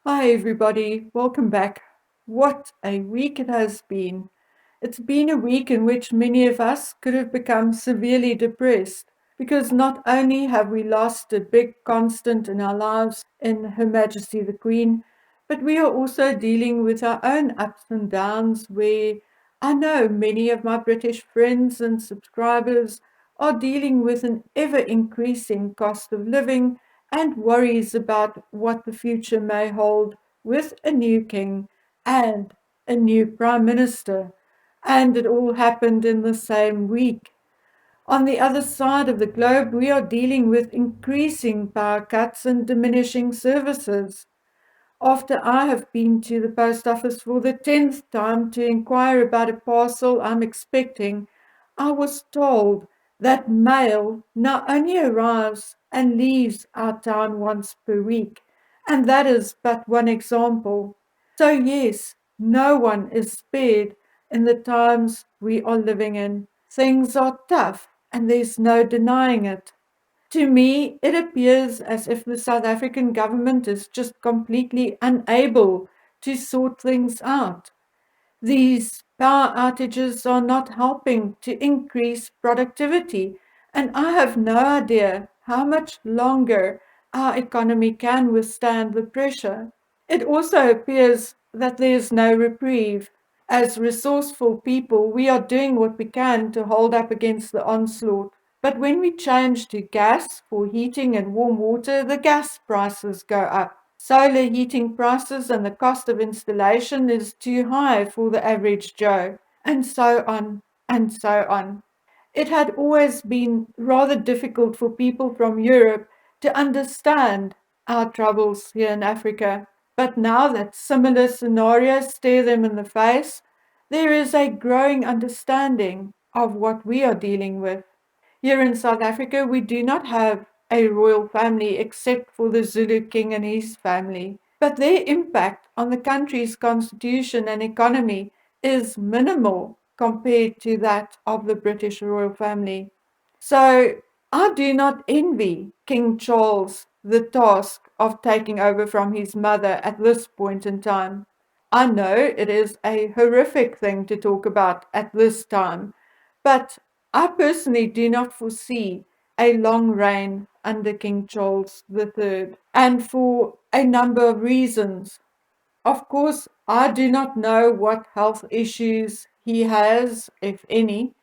Hi, everybody. Welcome back. What a week it has been. It's been a week in which many of us could have become severely depressed because not only have we lost a big constant in our lives in Her Majesty the Queen, but we are also dealing with our own ups and downs where I know many of my British friends and subscribers are dealing with an ever increasing cost of living and worries about what the future may hold with a new king and a new prime minister. And it all happened in the same week. On the other side of the globe, we are dealing with increasing power cuts and diminishing services. After I have been to the post office for the 10th time to inquire about a parcel I'm expecting, I was told that mail now only arrives and leaves our town once per week, and that is but one example. So, yes, no one is spared in the times we are living in. Things are tough, and there's no denying it. To me, it appears as if the South African government is just completely unable to sort things out. These power outages are not helping to increase productivity, and I have no idea how much longer our economy can withstand the pressure. It also appears that there is no reprieve. As resourceful people, we are doing what we can to hold up against the onslaught. But when we change to gas for heating and warm water, the gas prices go up. Solar heating prices and the cost of installation is too high for the average Joe, and so on and so on. It had always been rather difficult for people from Europe to understand our troubles here in Africa. But now that similar scenarios stare them in the face, there is a growing understanding of what we are dealing with. Here in South Africa, we do not have a royal family except for the Zulu king and his family. But their impact on the country's constitution and economy is minimal compared to that of the British royal family. So I do not envy King Charles the task of taking over from his mother at this point in time. I know it is a horrific thing to talk about at this time, but I personally do not foresee a long reign under King Charles III, and for a number of reasons. Of course, I do not know what health issues he has, if any,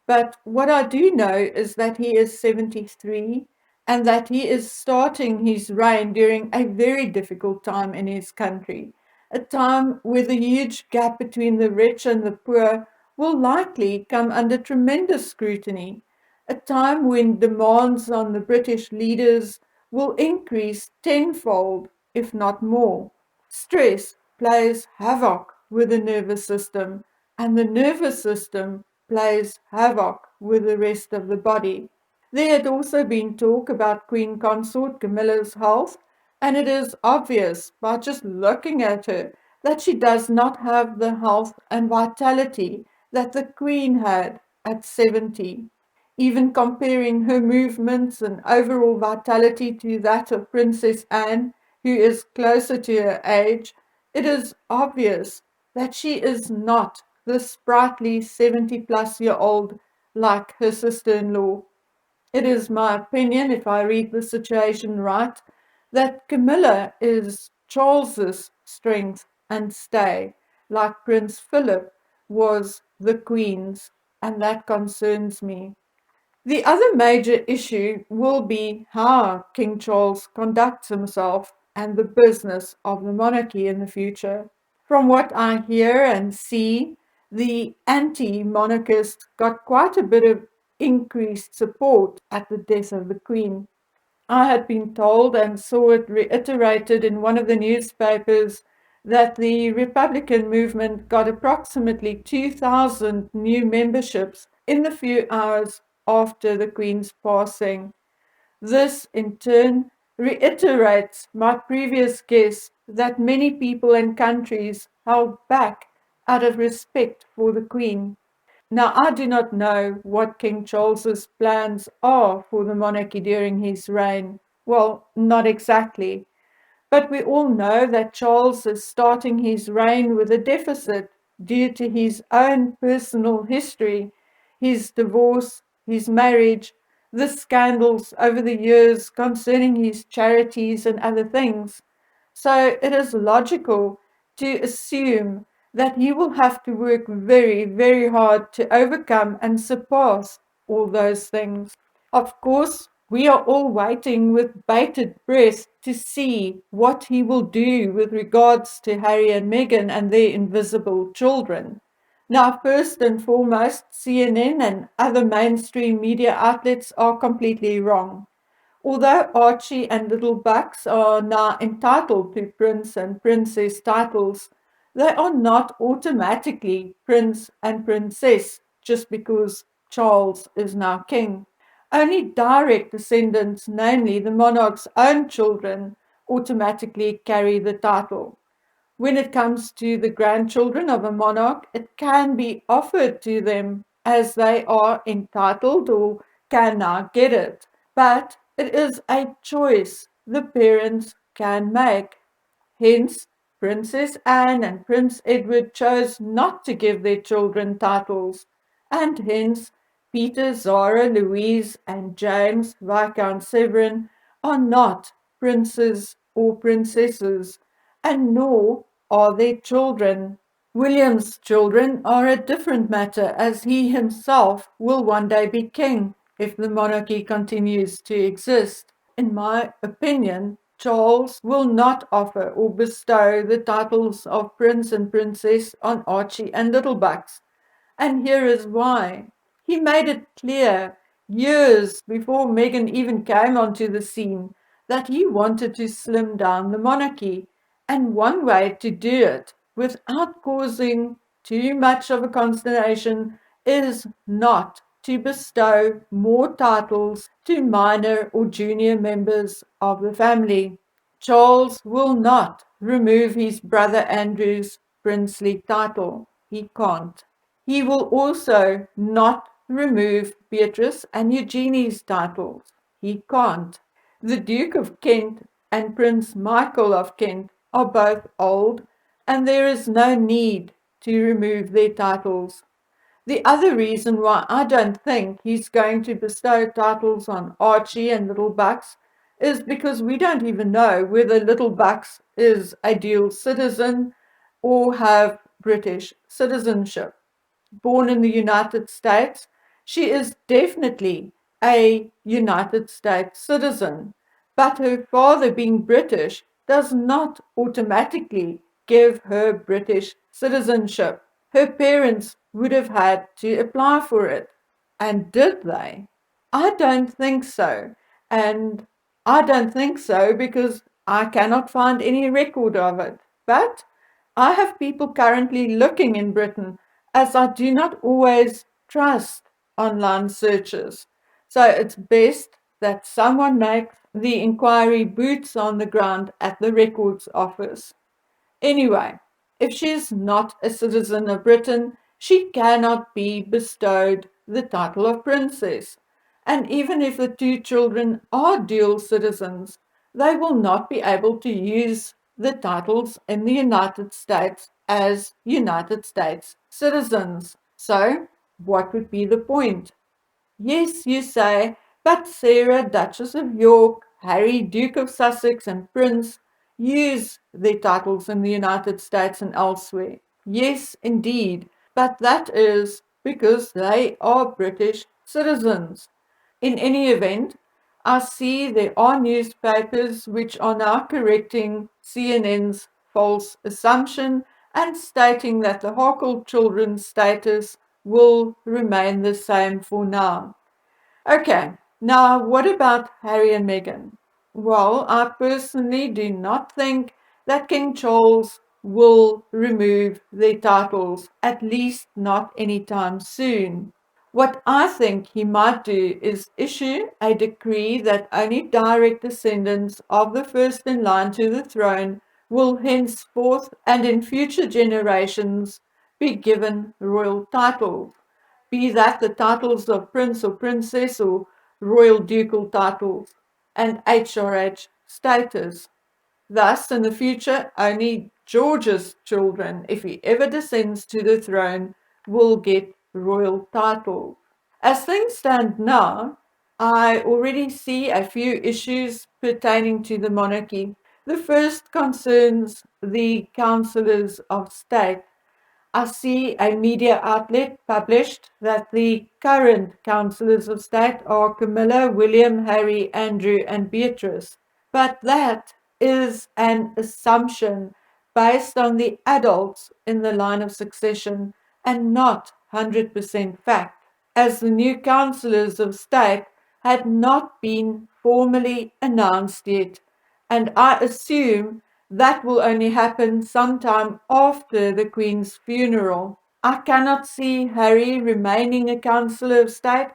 but what I do know is that he is 73 and that he is starting his reign during a very difficult time in his country, a time where the huge gap between the rich and the poor will likely come under tremendous scrutiny, a time when demands on the British leaders will increase tenfold, if not more. Stress plays havoc with the nervous system, and the nervous system plays havoc with the rest of the body. There had also been talk about Queen Consort Camilla's health, and it is obvious by just looking at her that she does not have the health and vitality that the Queen had at 70. Even comparing her movements and overall vitality to that of Princess Anne, who is closer to her age, it is obvious that she is not the sprightly 70-plus-year-old like her sister-in-law. It is my opinion, if I read the situation right, that Camilla is Charles's strength and stay, like Prince Philip was the Queen's, and that concerns me. The other major issue will be how King Charles conducts himself and the business of the monarchy in the future. From what I hear and see, the anti-monarchists got quite a bit of increased support at the death of the Queen. I had been told and saw it reiterated in one of the newspapers that the Republican movement got approximately 2,000 new memberships in the few hours after the Queen's passing. This, in turn, reiterates my previous guess that many people and countries held back out of respect for the Queen. Now, I do not know what King Charles's plans are for the monarchy during his reign. Well, not exactly. But we all know that Charles is starting his reign with a deficit due to his own personal history, his divorce, his marriage, the scandals over the years concerning his charities and other things. So it is logical to assume that he will have to work very, very hard to overcome and surpass all those things. Of course, we are all waiting with bated breath to see what he will do with regards to Harry and Meghan and their invisible children. Now, first and foremost, CNN and other mainstream media outlets are completely wrong. Although Archie and Little Bucks are now entitled to prince and princess titles, they are not automatically prince and princess just because Charles is now king. Only direct descendants, namely the monarch's own children, automatically carry the title. When it comes to the grandchildren of a monarch, it can be offered to them as they are entitled or can now get it. But it is a choice the parents can make. Hence, Princess Anne and Prince Edward chose not to give their children titles, and hence Peter, Zara, Louise, and James, Viscount Severin, are not princes or princesses, and nor are their children. William's children are a different matter, as he himself will one day be king if the monarchy continues to exist. In my opinion, Charles will not offer or bestow the titles of Prince and Princess on Archie and Littlebucks, and here is why. He made it clear years before Meghan even came onto the scene that he wanted to slim down the monarchy, and one way to do it without causing too much of a consternation is not to bestow more titles to minor or junior members of the family. Charles will not remove his brother Andrew's princely title. He can't. He will also not remove Beatrice and Eugenie's titles. He can't. The Duke of Kent and Prince Michael of Kent are both old, and there is no need to remove their titles. The other reason why I don't think he's going to bestow titles on Archie and Little Bucks is because we don't even know whether Little Bucks is a dual citizen or have British citizenship. Born in the United States, she is definitely a United States citizen, but her father being British does not automatically give her British citizenship. Her parents would have had to apply for it. And did they? I don't think so. And I don't think so because I cannot find any record of it. But I have people currently looking in Britain, as I do not always trust online searches. So it's best that someone makes the inquiry boots on the ground at the records office. Anyway, if she is not a citizen of Britain, she cannot be bestowed the title of princess. And even if the two children are dual citizens, they will not be able to use the titles in the United States as United States citizens. So, what would be the point? Yes, you say, but Sarah, Duchess of York, Harry, Duke of Sussex, and Prince use their titles in the United States and elsewhere. Yes, indeed, but that is because they are British citizens. In any event, I see there are newspapers which are now correcting CNN's false assumption and stating that the Harkle children's status will remain the same for now. Okay, now what about Harry and Meghan? Well, I personally do not think that King Charles will remove their titles, at least not anytime soon. What I think he might do is issue a decree that only direct descendants of the first in line to the throne will henceforth and in future generations be given royal titles, be that the titles of prince or princess or royal ducal titles and HRH status. Thus, in the future, only George's children, if he ever descends to the throne, will get royal titles. As things stand now, I already see a few issues pertaining to the monarchy. The first concerns the councillors of state. I see a media outlet published that the current councillors of state are Camilla, William, Harry, Andrew, and Beatrice. But that is an assumption based on the adults in the line of succession and not 100% fact, as the new councillors of state had not been formally announced yet, and I assume that will only happen sometime after the Queen's funeral. I cannot see Harry remaining a councillor of state,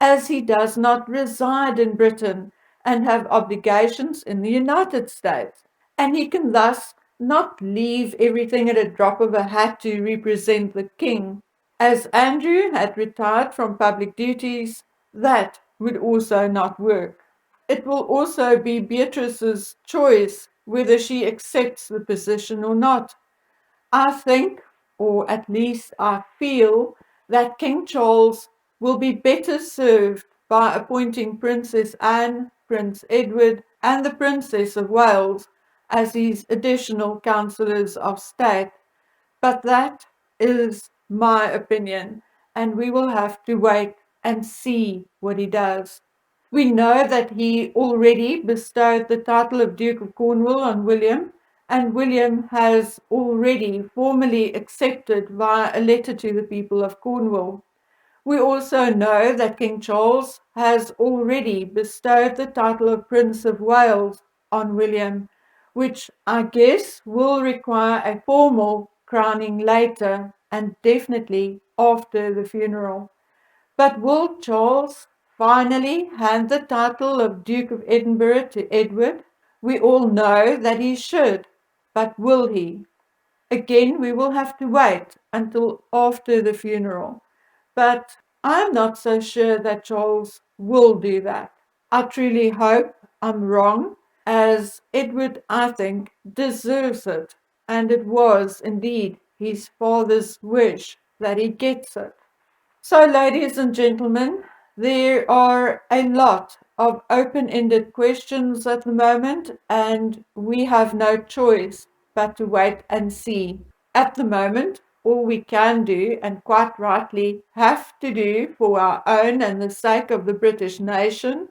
as he does not reside in Britain and have obligations in the United States, and he can thus not leave everything at a drop of a hat to represent the King. As Andrew had retired from public duties, that would also not work. It will also be Beatrice's choice whether she accepts the position or not. I think, or at least I feel, that King Charles will be better served by appointing Princess Anne, Prince Edward, and the Princess of Wales as his additional councillors of state. But that is my opinion, and we will have to wait and see what he does. We know that he already bestowed the title of Duke of Cornwall on William, and William has already formally accepted via a letter to the people of Cornwall. We also know that King Charles has already bestowed the title of Prince of Wales on William, which I guess will require a formal crowning later and definitely after the funeral. But will Charles finally hand the title of Duke of Edinburgh to Edward? We all know that he should, but will he? Again, we will have to wait until after the funeral. But I'm not so sure that Charles will do that. I truly hope I'm wrong, as Edward, I think, deserves it, and it was indeed his father's wish that he gets it. So, ladies and gentlemen, there are a lot of open-ended questions at the moment, and we have no choice but to wait and see. At the moment, all we can do, and quite rightly have to do for our own and the sake of the British nation,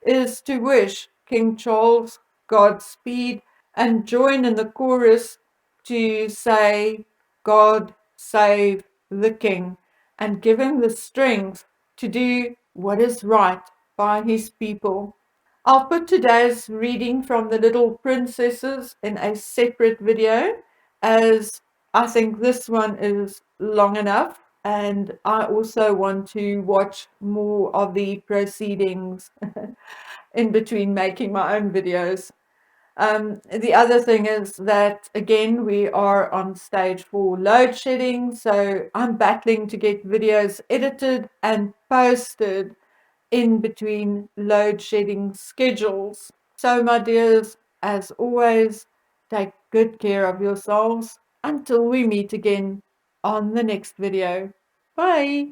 is to wish King Charles Godspeed and join in the chorus to say, God save the King, and give him the strength to do what is right by his people. I'll put today's reading from The Little Princesses in a separate video, as I think this one is long enough, and I also want to watch more of the proceedings in between making my own videos. The other thing is that, again, we are on stage 4 load shedding, so I'm battling to get videos edited and posted in between load shedding schedules. So, my dears, as always, take good care of yourselves until we meet again on the next video. Bye!